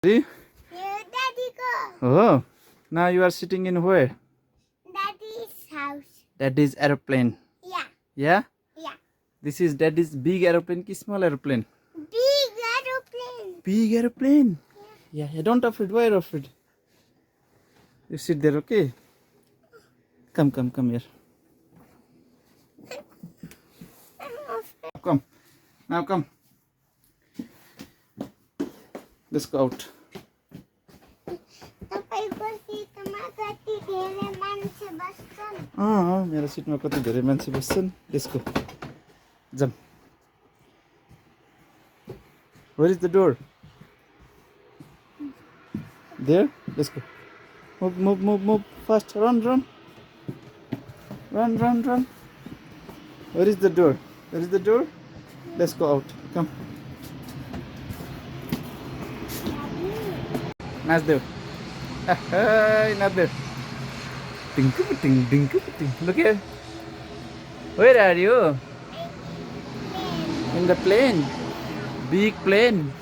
See? Daddy go. Oh, now you are sitting in where? Daddy's house. That is aeroplane. Yeah. Yeah? Yeah. This is daddy's big aeroplane ki small aeroplane? Big aeroplane. Big aeroplane. Yeah, don't afraid. Why are you afraid? You sit there, okay? Come here. Come. Now come. Let's go out. तपाईँको सिटमा कति धेरै मान्छे बस्छन् मेरो सिटमा कति धेरै मान्छे बस्छन् त्यसको जम Where is the door? There? Let's go. Move fast. Run. Run. Where is the door? Let's go out. Come. Nice there. Hey, not there. Ding. Look here. Where are you? In the plane. Big plane.